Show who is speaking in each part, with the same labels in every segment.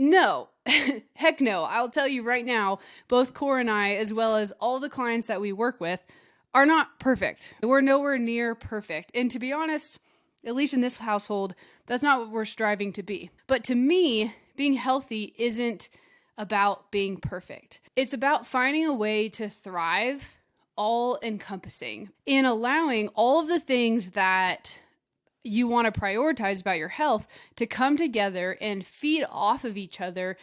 Speaker 1: No, heck no. I'll tell you right now, both Core and I, as well as all the clients that we work with, are not perfect. We're nowhere near perfect. And to be honest, at least in this household, that's not what we're striving to be. But to me, being healthy isn't about being perfect. It's about finding a way to thrive, all encompassing, and allowing all of the things that you want to prioritize about your health to come together and feed off of each other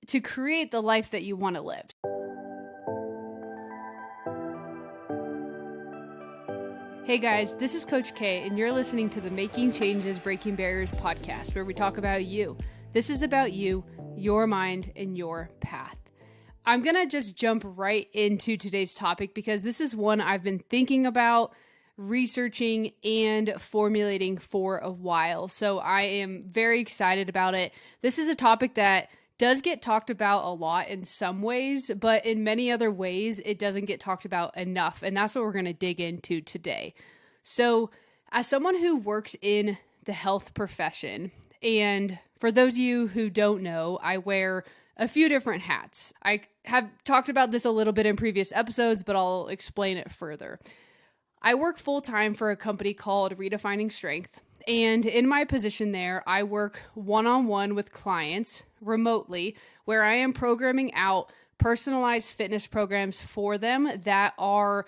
Speaker 1: to create the life that you want to live. Hey guys, this is Coach K, and you're listening to the Making Changes, Breaking Barriers podcast, where we talk about you. This is about you, your mind, and your path. I'm going to just jump right into today's topic because this is one I've been thinking about, researching, and formulating for a while. So I am very excited about it. This is a topic that does get talked about a lot in some ways, but in many other ways, it doesn't get talked about enough. And that's what we're going to dig into today. So as someone who works in the health profession, and for those of you who don't know, I wear a few different hats. I have talked about this a little bit in previous episodes, but I'll explain it further. I work full-time for a company called Redefining Strength. And in my position there, I work one-on-one with clients remotely, where I am programming out personalized fitness programs for them that are,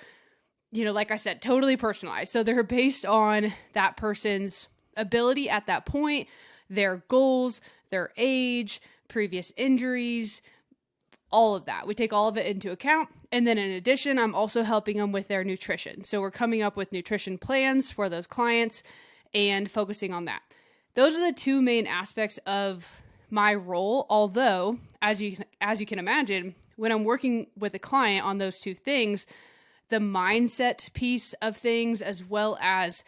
Speaker 1: like I said, totally personalized. So they're based on that person's ability at that point, their goals, their age, previous injuries, all of that. We take all of it into account. And then in addition, I'm also helping them with their nutrition. So we're coming up with nutrition plans for those clients and focusing on that. Those are the two main aspects of my role. Although, as you can imagine, when I'm working with a client on those two things, the mindset piece of things, as well as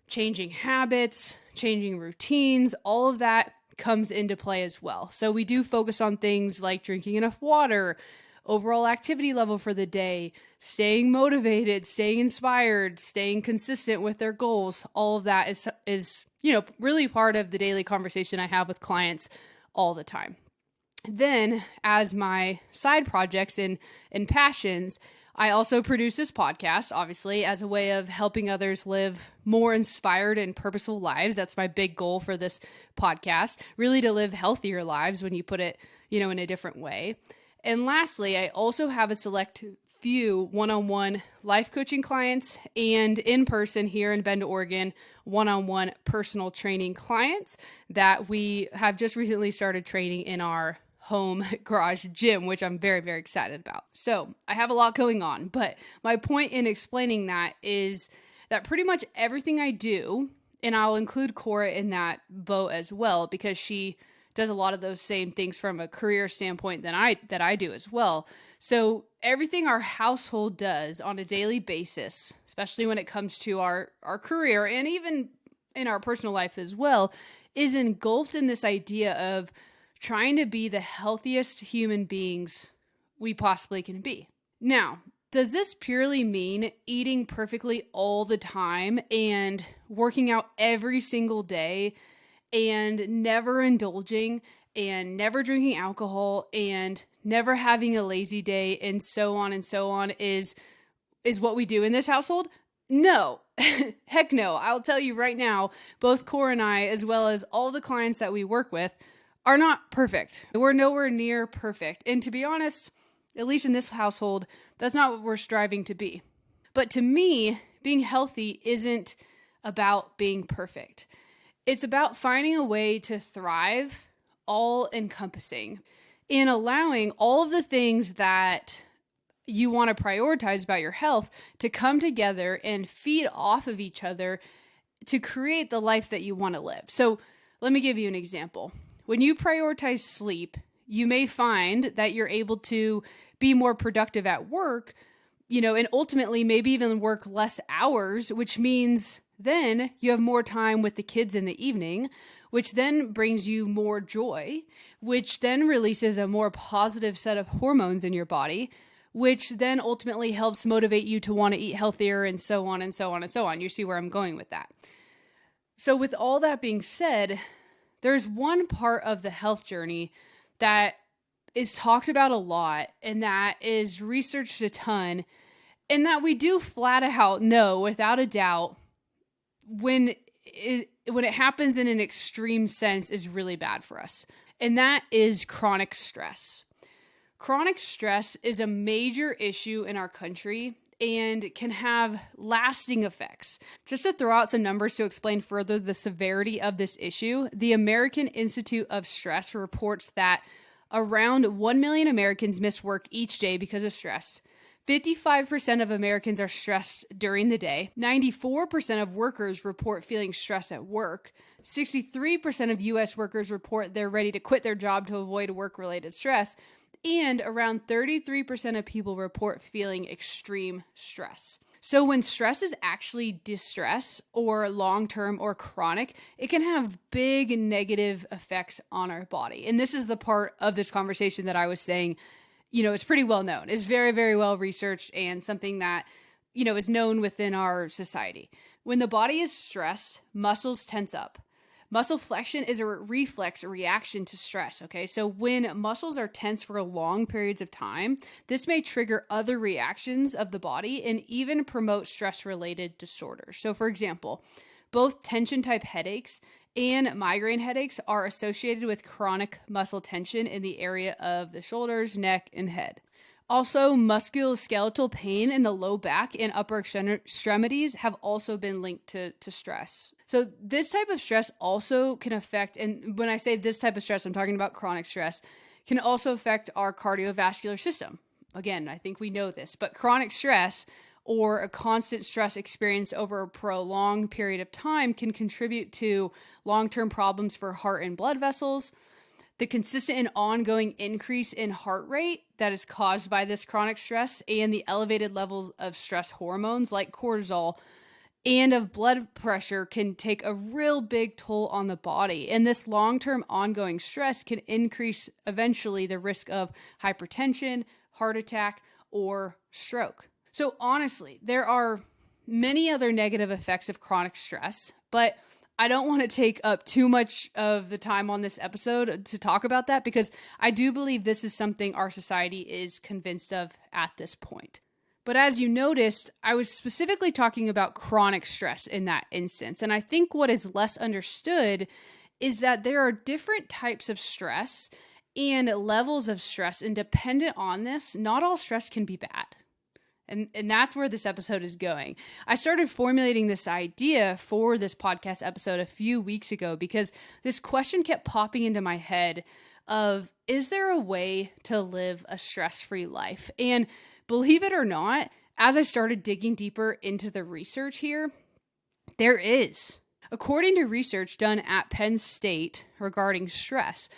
Speaker 1: changing habits, changing routines, all of that comes into play as well. So we do focus on things like drinking enough water, overall activity level for the day, staying motivated, staying inspired, staying consistent with their goals. All of that is really part of the daily conversation I have with clients all the time. Then, as my side projects and passions, I also produce this podcast, obviously, as a way of helping others live more inspired and purposeful lives. That's my big goal for this podcast, really to live healthier lives when you put it, in a different way. And lastly, I also have a select few one-on-one life coaching clients and in person here in Bend, Oregon, one-on-one personal training clients that we have just recently started training in our home garage gym, which I'm very, very excited about. So I have a lot going on, but my point in explaining that is that pretty much everything I do, and I'll include Cora in that boat as well, because she does a lot of those same things from a career standpoint that I do as well. So everything our household does on a daily basis, especially when it comes to our career and even in our personal life as well, is engulfed in this idea of trying to be the healthiest human beings we possibly can be. Now, does this purely mean eating perfectly all the time and working out every single day and never indulging and never drinking alcohol and never having a lazy day and so on is what we do in this household? No, heck no. I'll tell you right now, both Core and I, as well as all the clients that we work with, are not perfect. We're nowhere near perfect. And to be honest, at least in this household, that's not what we're striving to be. But to me, being healthy isn't about being perfect. It's about finding a way to thrive, all encompassing, in allowing all of the things that you want to prioritize about your health to come together and feed off of each other to create the life that you want to live. So let me give you an example. When you prioritize sleep, you may find that you're able to be more productive at work, and ultimately maybe even work less hours, which means then you have more time with the kids in the evening, which then brings you more joy, which then releases a more positive set of hormones in your body, which then ultimately helps motivate you to want to eat healthier and so on and so on and so on. You see where I'm going with that. So with all that being said, there's one part of the health journey that is talked about a lot and that is researched a ton, and that we do flat out know without a doubt when it happens in an extreme sense is really bad for us. And that is chronic stress. Chronic stress is a major issue in our country and can have lasting effects. Just to throw out some numbers to explain further the severity of this issue, the American Institute of Stress reports that around 1 million Americans miss work each day because of stress. 55% of Americans are stressed during the day. 94% of workers report feeling stress at work. 63% of U.S. workers report they're ready to quit their job to avoid work-related stress. And around 33% of people report feeling extreme stress. So when stress is actually distress or long-term or chronic, it can have big negative effects on our body. And this is the part of this conversation that I was saying, it's pretty well known. It's very, very well researched and something that, is known within our society. When the body is stressed, muscles tense up. Muscle flexion is a reflex reaction to stress, okay? So when muscles are tense for long periods of time, this may trigger other reactions of the body and even promote stress-related disorders. So for example, both tension-type headaches and migraine headaches are associated with chronic muscle tension in the area of the shoulders, neck, and head. Also, musculoskeletal pain in the low back and upper extremities have also been linked to stress. So this type of stress also can affect, and when I say this type of stress, I'm talking about chronic stress, can also affect our cardiovascular system. Again, I think we know this, but chronic stress or a constant stress experience over a prolonged period of time can contribute to long-term problems for heart and blood vessels. The consistent and ongoing increase in heart rate that is caused by this chronic stress and the elevated levels of stress hormones like cortisol and of blood pressure can take a real big toll on the body. And this long-term ongoing stress can increase eventually the risk of hypertension, heart attack, or stroke. So honestly, there are many other negative effects of chronic stress, but I don't want to take up too much of the time on this episode to talk about that because I do believe this is something our society is convinced of at this point. But as you noticed, I was specifically talking about chronic stress in that instance. And I think what is less understood is that there are different types of stress and levels of stress. And dependent on this, not all stress can be bad. And that's where this episode is going. I started formulating this idea for this podcast episode a few weeks ago because this question kept popping into my head of, is there a way to live a stress-free life? And believe it or not, as I started digging deeper into the research here, there is. According to research done at Penn State regarding stress,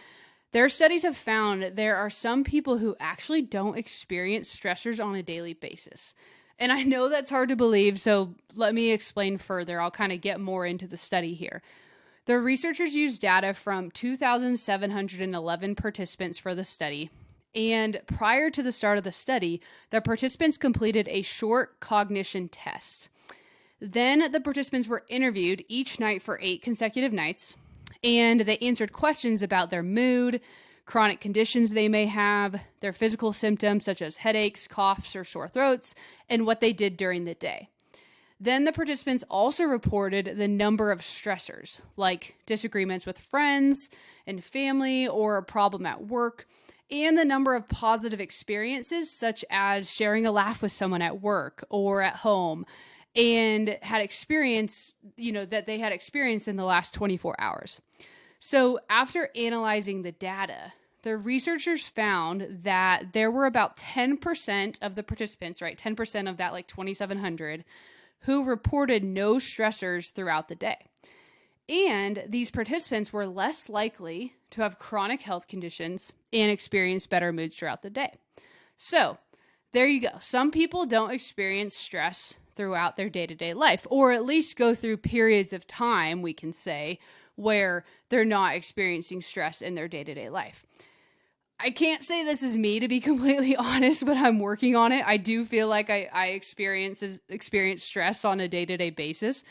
Speaker 1: their studies have found there are some people who actually don't experience stressors on a daily basis. And I know that's hard to believe, so let me explain further. I'll kind of get more into the study here. The researchers used data from 2,711 participants for the study. And prior to the start of the study, the participants completed a short cognition test. Then the participants were interviewed each night for 8 consecutive nights. And they answered questions about their mood, chronic conditions they may have, their physical symptoms such as headaches, coughs, or sore throats, and what they did during the day. Then the participants also reported the number of stressors, like disagreements with friends and family or a problem at work, and the number of positive experiences such as sharing a laugh with someone at work or at home, and had experienced, that they had experienced in the last 24 hours. So after analyzing the data, the researchers found that there were about 10% of the participants, right? 10% of that, like 2,700, who reported no stressors throughout the day. And these participants were less likely to have chronic health conditions and experience better moods throughout the day. So there you go. Some people don't experience stress throughout their day-to-day life, or at least go through periods of time, we can say, where they're not experiencing stress in their day-to-day life. I can't say this is me, to be completely honest, but I'm working on it. I do feel like I experience stress on a day-to-day basis.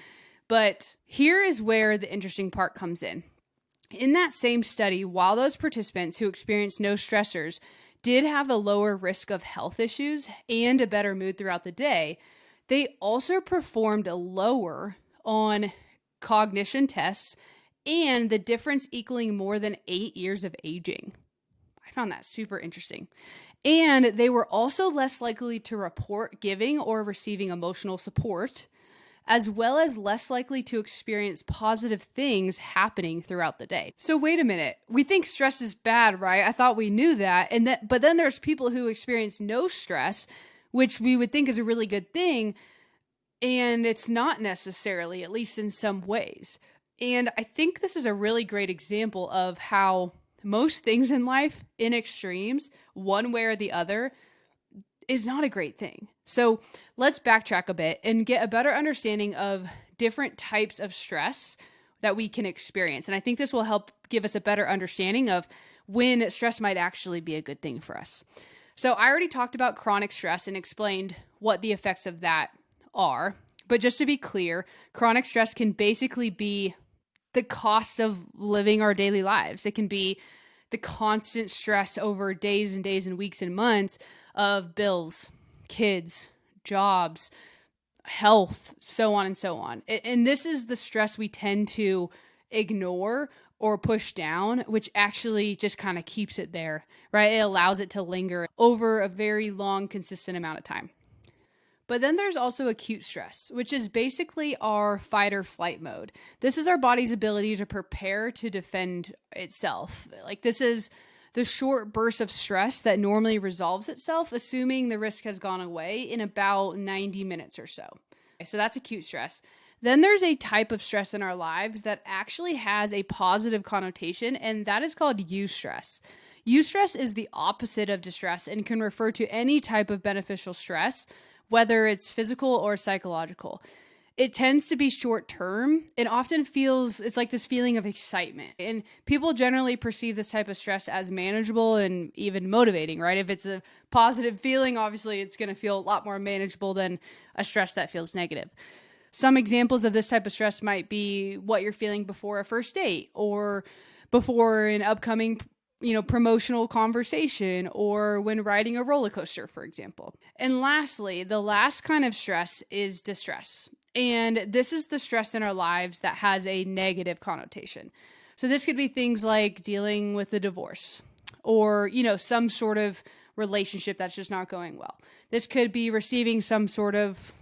Speaker 1: But here is where the interesting part comes in. In that same study, while those participants who experienced no stressors did have a lower risk of health issues and a better mood throughout the day, they also performed lower on cognition tests and the difference equaling more than 8 years of aging. I found that super interesting. And they were also less likely to report giving or receiving emotional support, as well as less likely to experience positive things happening throughout the day. So wait a minute, we think stress is bad, right? I thought we knew that. But then there's people who experience no stress, which we would think is a really good thing, and it's not necessarily, at least in some ways. And I think this is a really great example of how most things in life, in extremes, one way or the other, is not a great thing. So let's backtrack a bit and get a better understanding of different types of stress that we can experience. And I think this will help give us a better understanding of when stress might actually be a good thing for us. So I already talked about chronic stress and explained what the effects of that are. But just to be clear, chronic stress can basically be the cost of living our daily lives. It can be the constant stress over days and days and weeks and months of bills, kids, jobs, health, so on and so on. And this is the stress we tend to ignore or push down, which actually just kind of keeps it there, right? It allows it to linger over a very long, consistent amount of time. But then there's also acute stress, which is basically our fight or flight mode. This is our body's ability to prepare to defend itself. Like, this is the short burst of stress that normally resolves itself, assuming the risk has gone away in about 90 minutes or so. So that's acute stress. Then there's a type of stress in our lives that actually has a positive connotation, and that is called eustress. Eustress is the opposite of distress and can refer to any type of beneficial stress, whether it's physical or psychological. It tends to be short term. It often it's like this feeling of excitement. And people generally perceive this type of stress as manageable and even motivating, right? If it's a positive feeling, obviously it's going to feel a lot more manageable than a stress that feels negative. Some examples of this type of stress might be what you're feeling before a first date or before an upcoming promotional conversation, or when riding a roller coaster, for example. And lastly, the last kind of stress is distress. And this is the stress in our lives that has a negative connotation. So this could be things like dealing with a divorce or, some sort of relationship that's just not going well. This could be receiving some sort of,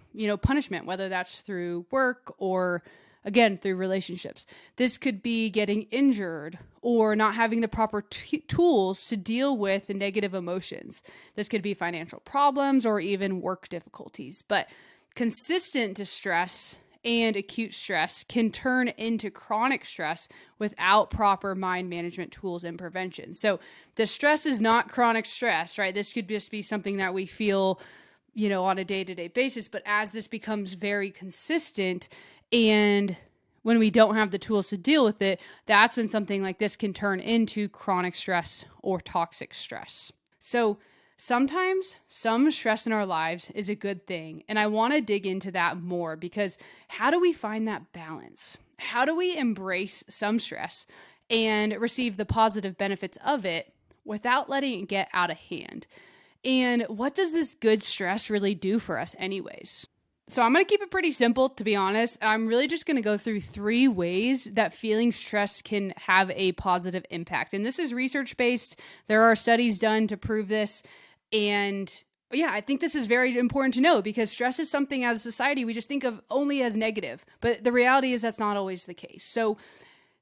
Speaker 1: punishment, whether that's through work or again, through relationships. This could be getting injured or not having the proper tools to deal with the negative emotions. This could be financial problems or even work difficulties. But consistent distress and acute stress can turn into chronic stress without proper mind management tools and prevention. So distress is not chronic stress, right? This could just be something that we feel, on a day-to-day basis. But as this becomes very consistent, and when we don't have the tools to deal with it, that's when something like this can turn into chronic stress or toxic stress. So sometimes some stress in our lives is a good thing. And I want to dig into that more, because how do we find that balance? How do we embrace some stress and receive the positive benefits of it without letting it get out of hand? And what does this good stress really do for us anyways? So I'm going to keep it pretty simple, to be honest. I'm really just going to go through 3 ways that feeling stress can have a positive impact. And this is research-based. There are studies done to prove this. And yeah, I think this is very important to know, because stress is something as a society we just think of only as negative. But the reality is that's not always the case. So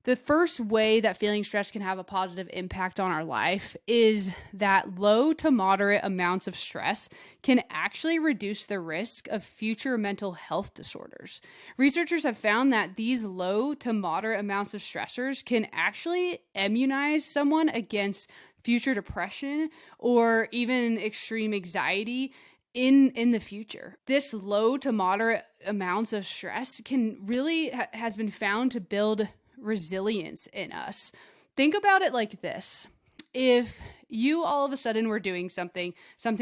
Speaker 1: the first way that feeling stress can have a positive impact on our life is that low to moderate amounts of stress can actually reduce the risk of future mental health disorders. Researchers have found that these low to moderate amounts of stressors can actually immunize someone against future depression or even extreme anxiety in the future. This low to moderate amounts of stress can really has been found to build resilience in us. Think about it like this. If you all of a sudden were doing something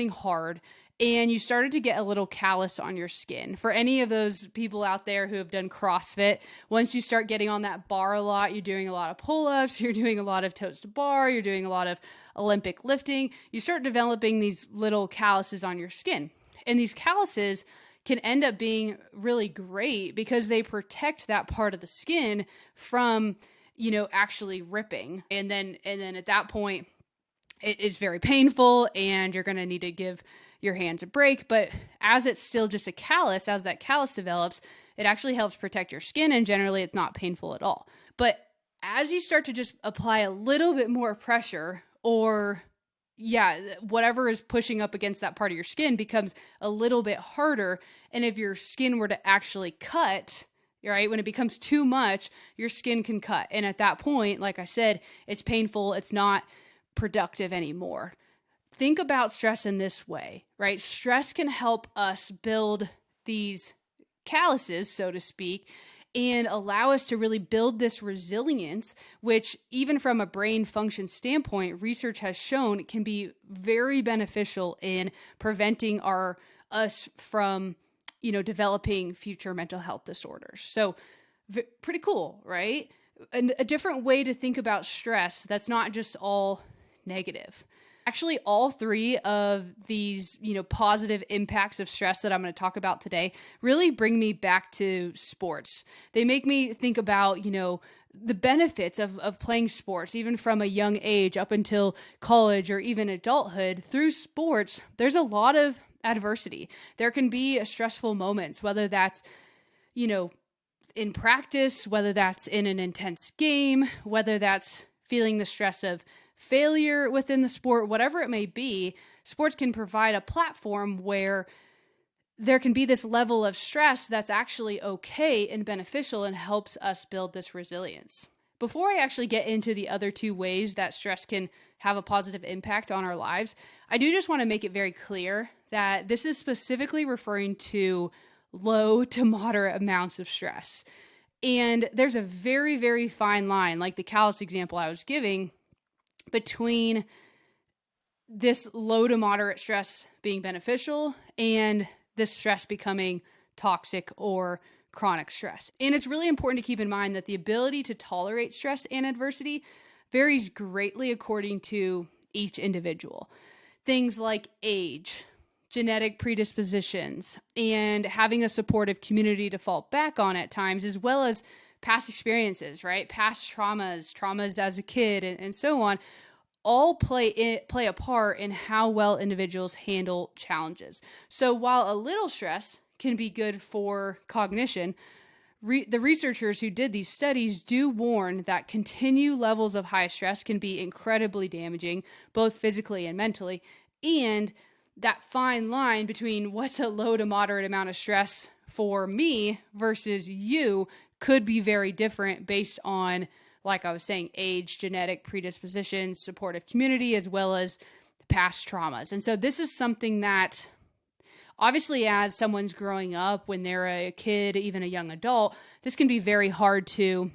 Speaker 1: hard, and you started to get a little callus on your skin. For any of those people out there who have done CrossFit, once you start getting on that bar a lot, you're doing a lot of pull-ups, you're doing a lot of toes to bar, you're doing a lot of Olympic lifting, you start developing these little calluses on your skin. And these calluses can end up being really great because they protect that part of the skin from, actually ripping. And then at that point, it is very painful and you're going to need to give your hands a break. But as it's still just a callus, as that callus develops, it actually helps protect your skin, and generally it's not painful at all. But as you start to just apply a little bit more pressure, or whatever is pushing up against that part of your skin becomes a little bit harder. And if your skin were to actually cut, right, when it becomes too much, your skin can cut. And at that point, like I said, it's painful. It's not productive anymore. Think about stress in this way, right? Stress can help us build these calluses, so to speak, and allow us to really build this resilience, which even from a brain function standpoint, research has shown can be very beneficial in preventing us from, developing future mental health disorders. So pretty cool, right? And a different way to think about stress that's not just all negative. Actually, all three of these, positive impacts of stress that I'm going to talk about today really bring me back to sports. They make me think about, the benefits of playing sports, even from a young age up until college or even adulthood. Through sports, there's a lot of adversity. There can be stressful moments, whether that's, in practice, whether that's in an intense game, whether that's feeling the stress of failure within the sport, whatever it may be. Sports can provide a platform where there can be this level of stress that's actually okay and beneficial and helps us build this resilience. Before I actually get into the other two ways that stress can have a positive impact on our lives, I do just want to make it very clear that this is specifically referring to low to moderate amounts of stress. And there's a very, very fine line, like the callus example I was giving, between this low to moderate stress being beneficial and this stress becoming toxic or chronic stress. And it's really important to keep in mind that the ability to tolerate stress and adversity varies greatly according to each individual. Things like age, genetic predispositions, and having a supportive community to fall back on at times, as well as past experiences, right? Past traumas as a kid, and so on, all play a part in how well individuals handle challenges. So while a little stress can be good for cognition, the researchers who did these studies do warn that continued levels of high stress can be incredibly damaging, both physically and mentally, and that fine line between what's a low to moderate amount of stress for me versus you could be very different based on, like I was saying, age, genetic predispositions, supportive community, as well as past traumas. And so this is something that obviously as someone's growing up, when they're a kid, even a young adult, this can be very hard to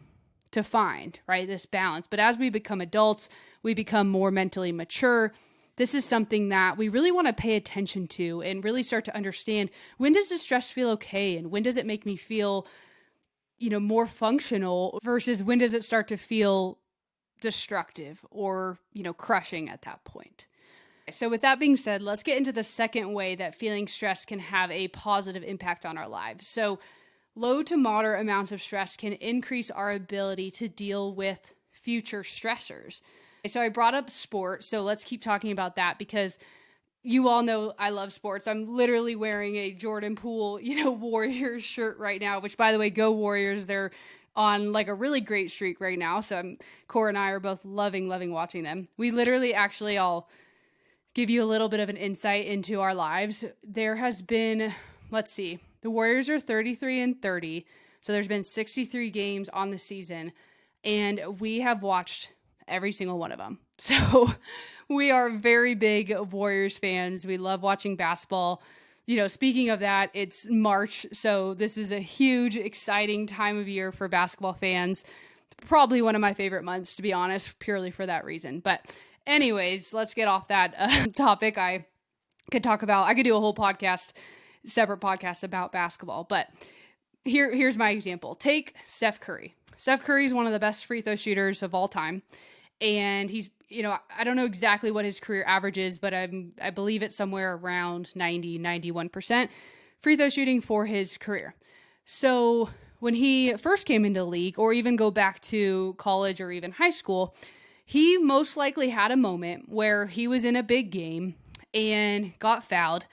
Speaker 1: find, right? This balance. But as we become adults, we become more mentally mature. This is something that we really want to pay attention to and really start to understand, when does this stress feel okay? And when does it make me feel, more functional, versus when does it start to feel destructive or, crushing at that point? So with that being said, let's get into the second way that feeling stress can have a positive impact on our lives. So low to moderate amounts of stress can increase our ability to deal with future stressors. So I brought up sports, so let's keep talking about that, because you all know I love sports. I'm literally wearing a Jordan Poole, Warriors shirt right now, which, by the way, go Warriors. They're on like a really great streak right now. So Cora and I are both loving watching them. We literally, actually, I'll give you a little bit of an insight into our lives. There has been, let's see, the Warriors are 33-30. So there's been 63 games on the season, and we have watched every single one of them. So we are very big Warriors fans. We love watching basketball. Speaking of that, it's March. So this is a huge, exciting time of year for basketball fans. Probably one of my favorite months, to be honest, purely for that reason. But anyways, let's get off that topic. I could do a whole separate podcast about basketball, but here's my example. Take Steph Curry. Steph Curry is one of the best free throw shooters of all time. And he's, I don't know exactly what his career average is, but I believe it's somewhere around 91% free throw shooting for his career. So when he first came into the league, or even go back to college or even high school, he most likely had a moment where he was in a big game and got fouled,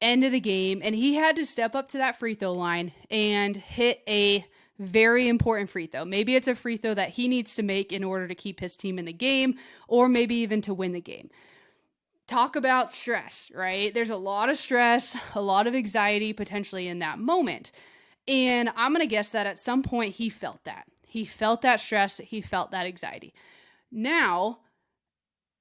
Speaker 1: end of the game, and he had to step up to that free throw line and hit a very important free throw. Maybe it's a free throw that he needs to make in order to keep his team in the game, or maybe even to win the game. Talk about stress, right? There's a lot of stress, a lot of anxiety potentially in that moment. And I'm going to guess that at some point he felt that. He felt that stress, he felt that anxiety. Now,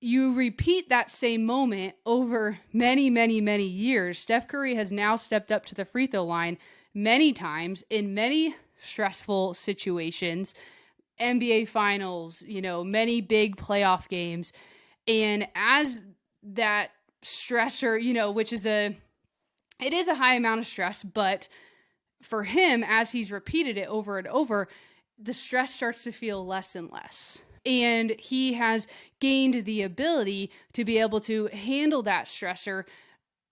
Speaker 1: you repeat that same moment over many, many, many years. Steph Curry has now stepped up to the free throw line many times in many stressful situations, NBA finals, many big playoff games. And as that stressor, which is it is a high amount of stress, but for him, as he's repeated it over and over, the stress starts to feel less and less. And he has gained the ability to be able to handle that stressor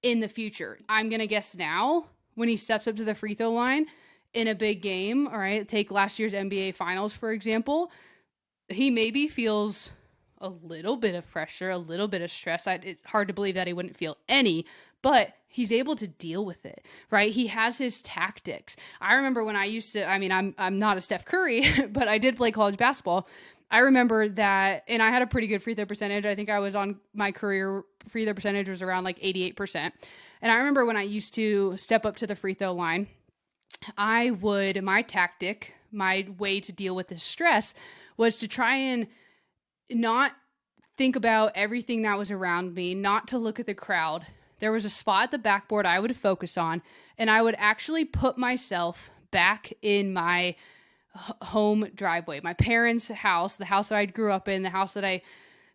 Speaker 1: in the future. I'm going to guess now, when he steps up to the free throw line in a big game, all right, take last year's NBA Finals, for example, he maybe feels a little bit of pressure, a little bit of stress. It's hard to believe that he wouldn't feel any, but he's able to deal with it, right? He has his tactics. I remember when I'm not a Steph Curry, but I did play college basketball. I remember that, and I had a pretty good free throw percentage. I think I was on my career free throw percentage was around like 88%. And I remember when I used to step up to the free throw line, my tactic, my way to deal with the stress was to try and not think about everything that was around me, not to look at the crowd. There was a spot at the backboard I would focus on, and I would actually put myself back in my home driveway, my parents' house, the house that I grew up in, the house that I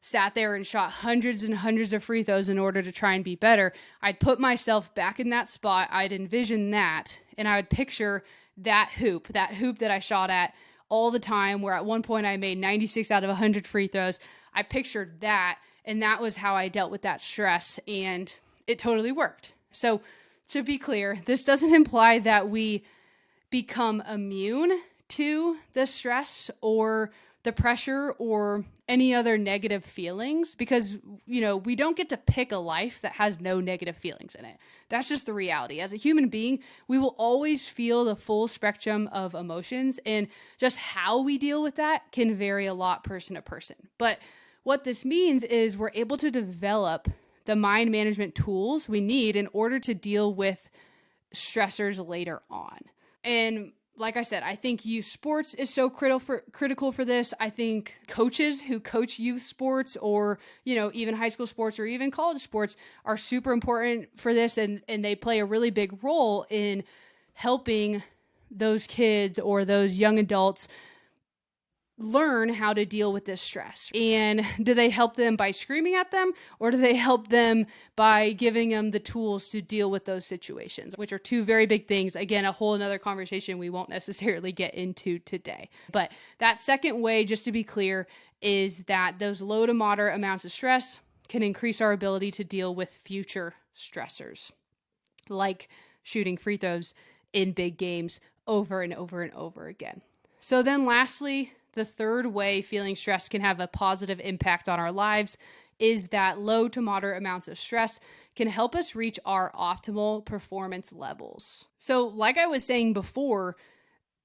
Speaker 1: sat there and shot hundreds and hundreds of free throws in order to try and be better. I'd put myself back in that spot. I'd envision that, and I would picture that hoop that I shot at all the time, where at one point I made 96 out of 100 free throws. I pictured that, and that was how I dealt with that stress, and it totally worked. So to be clear, this doesn't imply that we become immune to the stress or the pressure or any other negative feelings, because, we don't get to pick a life that has no negative feelings in it. That's just the reality. As a human being, we will always feel the full spectrum of emotions, and just how we deal with that can vary a lot person to person. But what this means is we're able to develop the mind management tools we need in order to deal with stressors later on. And like I said, I think youth sports is so critical for this. I think coaches who coach youth sports, or, even high school sports or even college sports, are super important for this. And they play a really big role in helping those kids or those young adults learn how to deal with this stress. And do they help them by screaming at them, or do they help them by giving them the tools to deal with those situations, which are two very big things. Again, a whole another conversation we won't necessarily get into today. But that second way, just to be clear, is that those low to moderate amounts of stress can increase our ability to deal with future stressors, like shooting free throws in big games over and over and over again. So then lastly, the third way feeling stress can have a positive impact on our lives is that low to moderate amounts of stress can help us reach our optimal performance levels. So like I was saying before,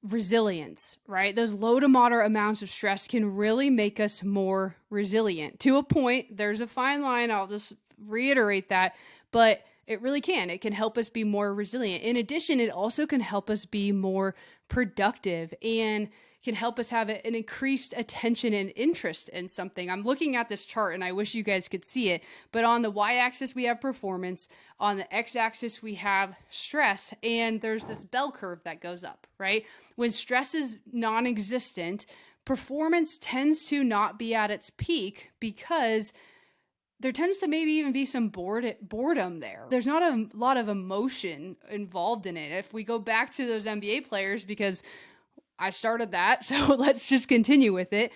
Speaker 1: resilience, right? Those low to moderate amounts of stress can really make us more resilient. To a point, there's a fine line, I'll just reiterate that, but it really can. It can help us be more resilient. In addition, it also can help us be more productive and can help us have an increased attention and interest in something. I'm looking at this chart and I wish you guys could see it, but on the y-axis we have performance, on the x-axis we have stress, and there's this bell curve that goes up, right? When stress is non-existent, performance tends to not be at its peak because there tends to maybe even be some boredom there. There's not a lot of emotion involved in it. If we go back to those NBA players, because I started that, so let's just continue with it.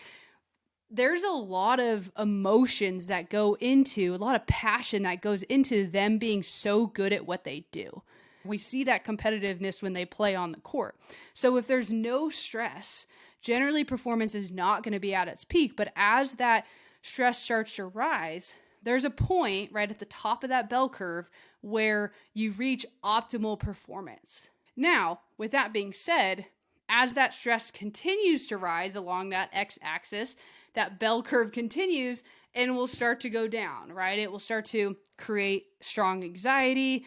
Speaker 1: There's a lot of emotions that go into, a lot of passion that goes into them being so good at what they do. We see that competitiveness when they play on the court. So if there's no stress, generally performance is not going to be at its peak. But as that stress starts to rise, there's a point right at the top of that bell curve where you reach optimal performance. Now, with that being said, as that stress continues to rise along that x-axis, that bell curve continues and will start to go down, right? It will start to create strong anxiety,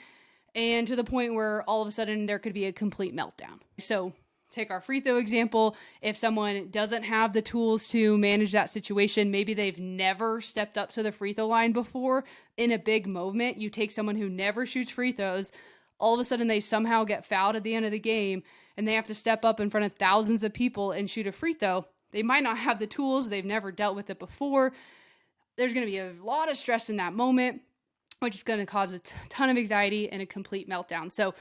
Speaker 1: and to the point where all of a sudden there could be a complete meltdown. So take our free throw example. If someone doesn't have the tools to manage that situation, maybe they've never stepped up to the free throw line before. In a big moment, you take someone who never shoots free throws, all of a sudden they somehow get fouled at the end of the game and they have to step up in front of thousands of people and shoot a free throw. They might not have the tools. They've never dealt with it before. There's going to be a lot of stress in that moment, which is going to cause a ton of anxiety and a complete meltdown. So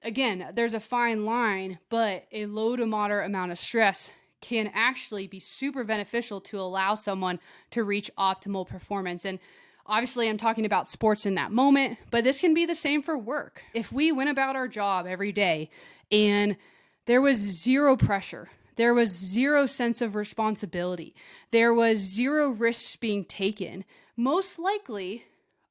Speaker 1: again, there's a fine line, but a low to moderate amount of stress can actually be super beneficial to allow someone to reach optimal performance. And obviously I'm talking about sports in that moment, but this can be the same for work. If we went about our job every day and there was zero pressure, there was zero sense of responsibility, there was zero risks being taken, most likely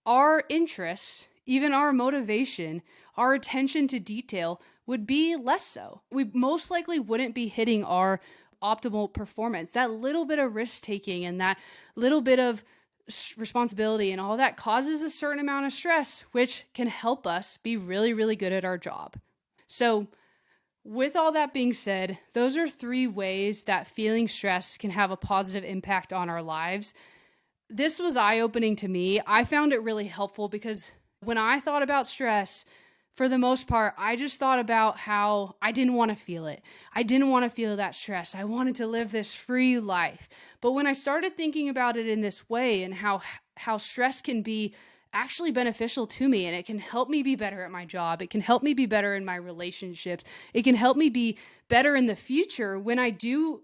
Speaker 1: our interest, even our motivation, our attention to detail would be less so. We most likely wouldn't be hitting our optimal performance. That little bit of risk taking and that little bit of responsibility and all that causes a certain amount of stress, which can help us be really, really good at our job. So with all that being said, those are 3 ways that feeling stress can have a positive impact on our lives. This was eye-opening to me. I found it really helpful because when I thought about stress, for the most part, I just thought about how I didn't want to feel it. I didn't want to feel that stress. I wanted to live this free life. But when I started thinking about it in this way and how stress can be actually beneficial to me and it can help me be better at my job, it can help me be better in my relationships, it can help me be better in the future when I do,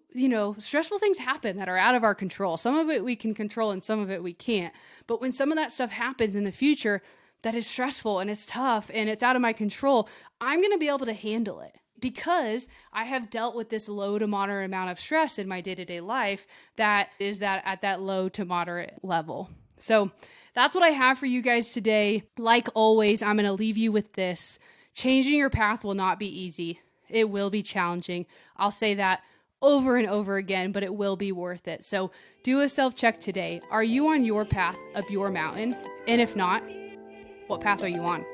Speaker 1: stressful things happen that are out of our control. Some of it we can control and some of it we can't. But when some of that stuff happens in the future that is stressful and it's tough and it's out of my control, I'm going to be able to handle it because I have dealt with this low to moderate amount of stress in my day-to-day life that is that at that low to moderate level. So that's what I have for you guys today. Like always, I'm going to leave you with this. Changing your path will not be easy. It will be challenging. I'll say that over and over again, but it will be worth it. So do a self-check today. Are you on your path up your mountain? And if not, what path are you on?